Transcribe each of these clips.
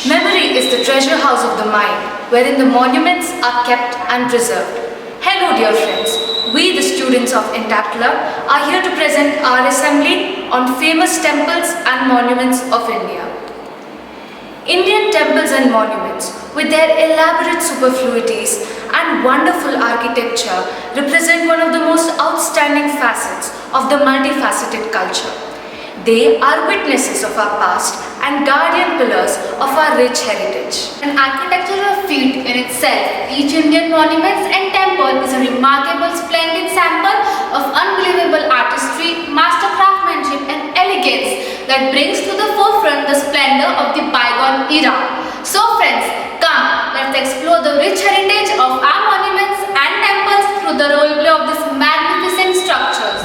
Memory is the treasure house of the mind, wherein the monuments are kept and preserved. Hello dear friends, we the students of Intach are here to present our assembly on famous temples and monuments of India. Indian temples and monuments, with their elaborate superfluities and wonderful architecture, represent one of the most outstanding facets of the multifaceted culture. They are witnesses of our past and guardian pillars of our rich heritage. An architectural feat in itself, each Indian monument and temple is a remarkable, splendid sample of unbelievable artistry, master craftsmanship and elegance that brings to the forefront the splendor of the bygone era. So friends, come, let's explore the rich heritage of our monuments and temples through the roleplay of these magnificent structures.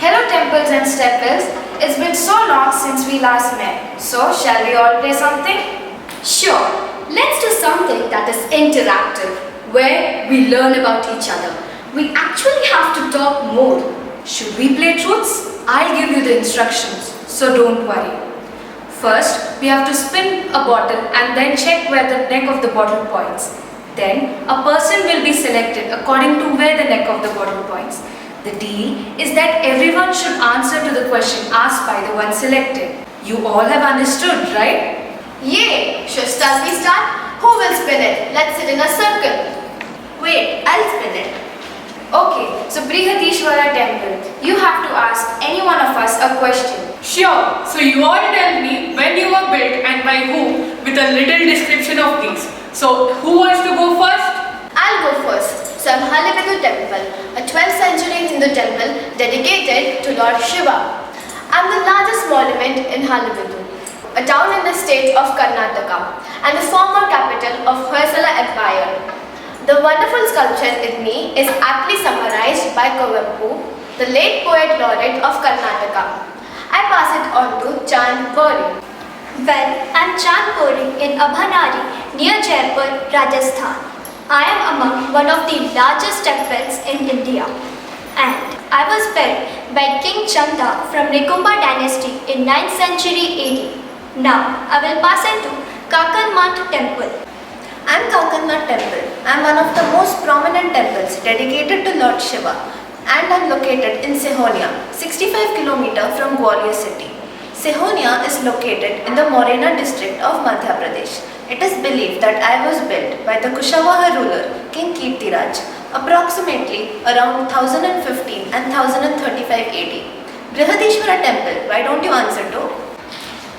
Hello temples and steppers, it's been so long since we last met, so shall we all play something? Sure, let's do something that is interactive, where we learn about each other. We actually have to talk more. Should we play truths? I'll give you the instructions, so don't worry. First, we have to spin a bottle and then check where the neck of the bottle points. Then, a person will be selected according to where the neck of the bottle points. The deal is that everyone should answer to the question asked by the one selected. You all have understood, right? Yay! Shall we start? Who will spin it? Let's sit in a circle. Wait, I'll spin it. Okay, so Brihadishwara temple, you have to ask any one of us a question. Sure, so you all tell me when you were built and by whom with a little description of these. So who wants to go first? I'll go first. So Halebidu temple, a 12th century Hindu temple dedicated to Lord Shiva. I'm the largest monument in Halebidu, a town in the state of Karnataka and the former capital of Hoysala Empire. The wonderful sculpture in me is aptly summarized by Kuvempu, the late poet laureate of Karnataka. I pass it on to Chand Puri. Well, I'm Chand Puri in Abhanari near Jaipur, Rajasthan. I am among one of the largest temples in India, and I was built by King Chanda from Nikumba dynasty in 9th century AD. Now, I will pass it to Kakalmat temple. I'm Kakalmat temple. I'm one of the most prominent temples dedicated to Lord Shiva, and I'm located in Sehonia, 65 km from Gwalior city. Sehonia is located in the Morena district of Madhya Pradesh. It is believed that I was built by the Kushavaha ruler King Kirtiraj approximately around 1015 and 1035 AD. Brihadishwara temple, why don't you answer too?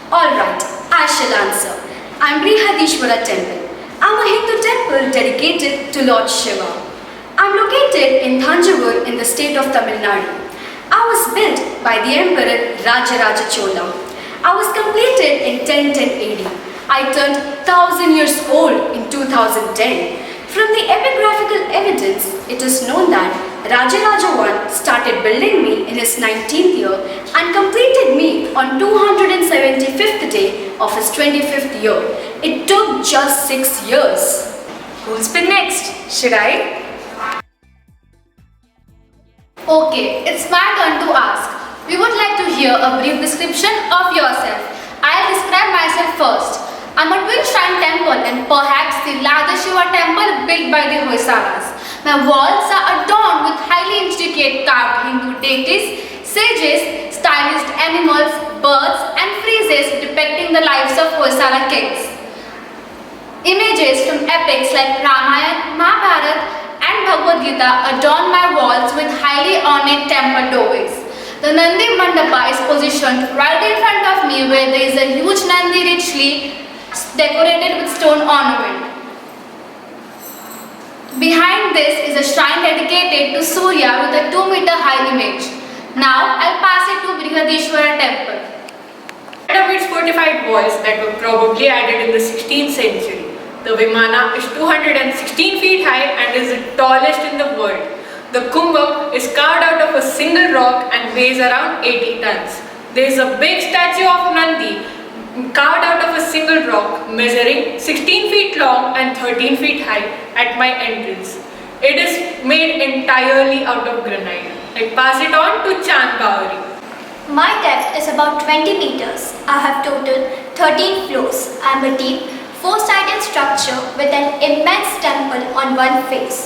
Alright, I shall answer. I'm Brihadishwara temple. I'm a Hindu temple dedicated to Lord Shiva. I'm located in Thanjavur in the state of Tamil Nadu. I was built by the Emperor Rajaraja Chola. I was completed in 1010 AD. I turned 1000 years old in 2010. From the epigraphical evidence, it is known that Rajaraja I started building me in his 19th year and completed me on 275th day of his 25th year. It took just 6 years. Who'll spin next? Should I? Okay, it's my turn to ask. We would like to hear a brief description of yourself. I'll describe myself first. I'm a twin shrine temple and perhaps the largest Shiva temple built by the Hoysalas. My walls are adorned with highly intricate carved Hindu deities, sages, stylized animals, birds and friezes depicting the lives of Hoysala kings. Images from epics like Ramayana, Mahabharata and Bhagavad Gita adorn my walls with highly ornate temple doorways. The Nandi Mandapa is positioned right in front of me where there is a huge Nandi richly decorated with stone ornament. Behind this is a shrine dedicated to Surya with a 2-meter high image. Now I'll pass it to Brihadishwara temple. Of its fortified walls that were probably added in the 16th century. The Vimana is 216 feet high and is the tallest in the world. The Kumbham is carved out of a single rock and weighs around 80 tons. There is a big statue of Nandi carved out of a single rock, measuring 16 feet long and 13 feet high at my entrance. It is made entirely out of granite. I pass it on to Chand Bauri. My depth is about 20 meters. I have total 13 floors. I am a deep, four-sided structure with an immense temple on one face.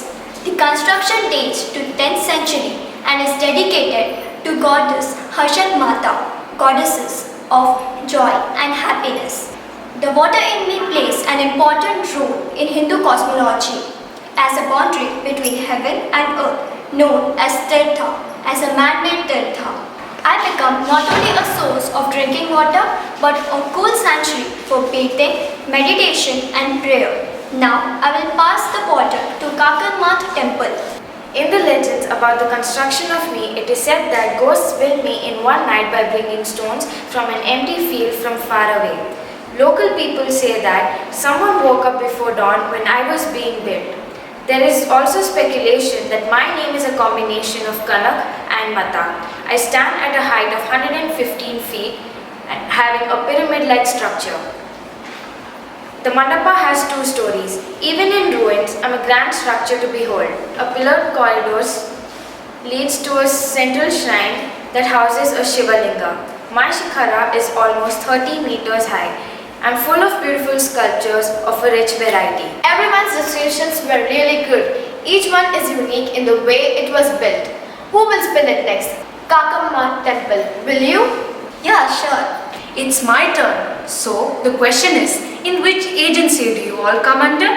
The construction dates to 10th century and is dedicated to goddess Harshat Mata, goddesses of joy and happiness. The water in me plays an important role in Hindu cosmology as a boundary between heaven and earth, known as Tirtha, as a man-made Tirtha. I become not only a source of drinking water but a cool sanctuary for bathing, meditation and prayer. Now I will pass the water to Kakarmat temple. In the legends about the construction of me, it is said that ghosts built me in one night by bringing stones from an empty field from far away. Local people say that someone woke up before dawn when I was being built. There is also speculation that my name is a combination of Kanak and Mata. I stand at a height of 115 feet having a pyramid-like structure. The mandapa has 2 stories. Even in ruins, a grand structure to behold. A pillared corridor leads to a central shrine that houses a Shiva Linga. My shikhara is almost 30 meters high and full of beautiful sculptures of a rich variety. Everyone's descriptions were really good. Each one is unique in the way it was built. Who will spin it next? Kakamma temple. Will you? Yeah, sure. It's my turn. So, the question is, in which agency do you all come under?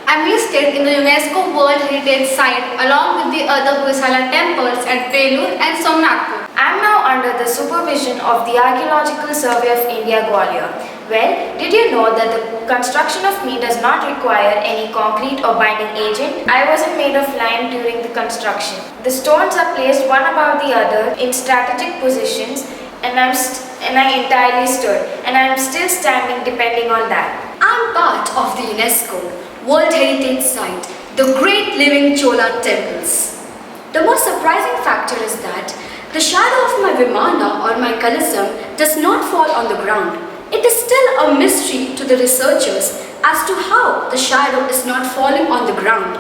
I'm listed in the UNESCO World Heritage Site along with the other Hosala temples at Belur and Somnathpur. I am now under the supervision of the Archaeological Survey of India, Gwalior. Well, did you know that the construction of me does not require any concrete or binding agent? I wasn't made of lime during the construction. The stones are placed one above the other in strategic positions and I entirely stood and I am still standing depending on that. I'm part of the UNESCO World Heritage Site, the Great Living Chola Temples. The most surprising factor is that the shadow of my Vimana or my Kalasam does not fall on the ground. It is still a mystery to the researchers as to how the shadow is not falling on the ground.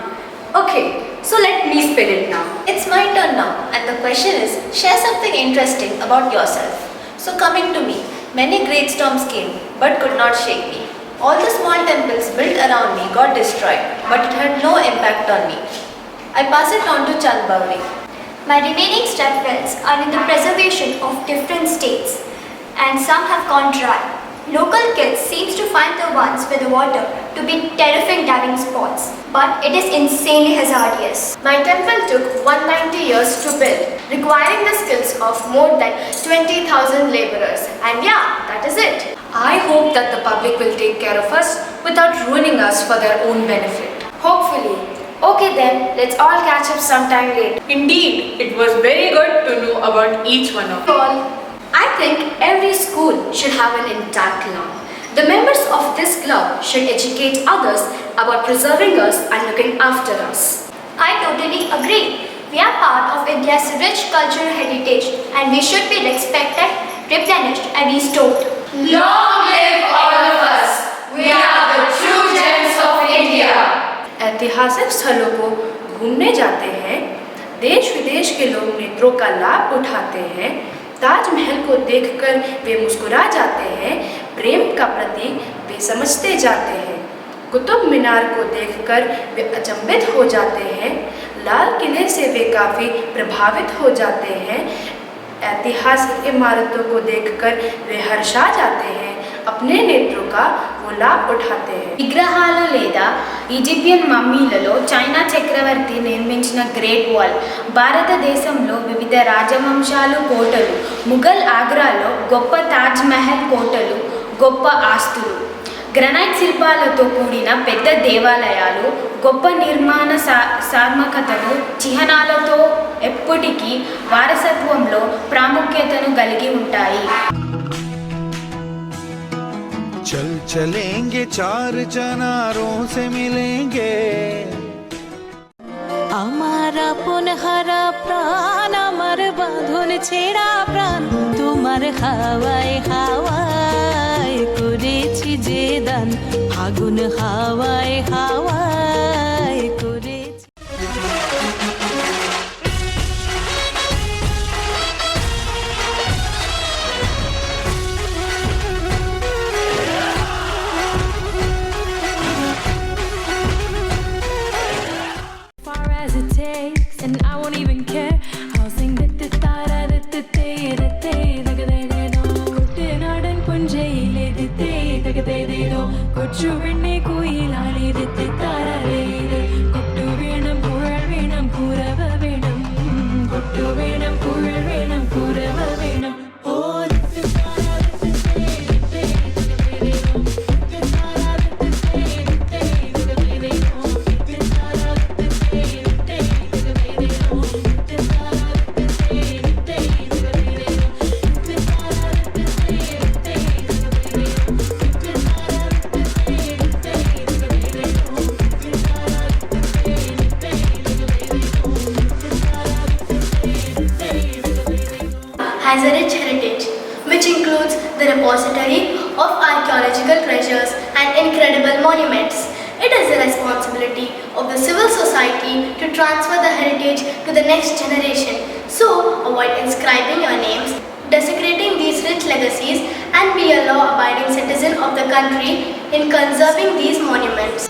Okay, so let me spin it now. It's my turn now, and the question is, share something interesting about yourself. So coming to me, many great storms came, but could not shake me. All the small temples built around me got destroyed, but it had no impact on me. I pass it on to Chand Bauri. My remaining stepwells are in the preservation of different states and some have gone dry. Local kids seems to find the ones with the water to be terrific diving spots, but it is insanely hazardous. My temple took 190 years to build, requiring the skills of more than 20,000 laborers. And yeah, that is it. I hope that the public will take care of us without ruining us for their own benefit. Hopefully. Okay then, let's all catch up sometime later. Indeed, it was very good to know about each one of you. I think every school should have an Intach club. The members of this club should educate others about preserving us and looking after us. I totally agree. We are part of India's rich cultural heritage and we should be respected, replenished and restored. Long live all of us! We are the true gems of India! ऐतिहासिक स्थलों को घूमने जाते हैं, देश विदेश के लोग नेत्रों का लाभ उठाते हैं, ताजमहल को देखकर वे मुस्कुरा जाते हैं, प्रेम का प्रतीक वे समझते जाते हैं, कुतुब मीनार को देखकर वे अचंभित हो जाते हैं, लाल किले से वे काफ़ी प्रभावित हो जाते हैं, ऐतिहासिक इमारतों को देखकर वे हर्षा जाते हैं, अपने नेत्रों का वो लाभ उठाते हैं. విగ్రహాలు లేదా ఈజిప్షియన్ మమ్మీలలో చైనా చక్రవర్తి నిర్మించిన గ్రేట్ వాల్, భారతదేశంలో వివిధ రాజవంశాలు కోటలు, ముఘల్ ఆగ్రాలో గొప్ప తాజ్ మహల్ కోటలు, గొప్ప ఆస్తులు, గ్రనైట్ శిల్పాలతో కూడిన పెద్ద దేవాలయాలు, గొప్ప నిర్మాణ సార్మకతలు, చిహ్నాలతో ఎప్పటికీ వారసత్వంలో ప్రాముఖ్యతను కలిగి ఉంటాయి. चल चलेंगे चार चनारों से मिलेंगे अमर पुनहर प्राणम তোমার বাঁধন ছেঁড়া প্রাণ তোমার হাওয়ায় হাওয়ায় করেছি যে দান ফাগুন হাওয়ায় হাওয়ায় করেছি far as it takes, and I won't even care. I'll sing da da da da da da da da da da da. Kuttenadan punjaile da da da da da da. Kochu vinne koilale da da da da da. Kottu venam pural venam kurava venam. Kottu venam pural venam kurava venam. Oh. has a rich heritage, which includes the repository of archaeological treasures and incredible monuments. It is the responsibility of the civil society to transfer the heritage to the next generation. So, avoid inscribing your names, desecrating these rich legacies, and be a law-abiding citizen of the country in conserving these monuments.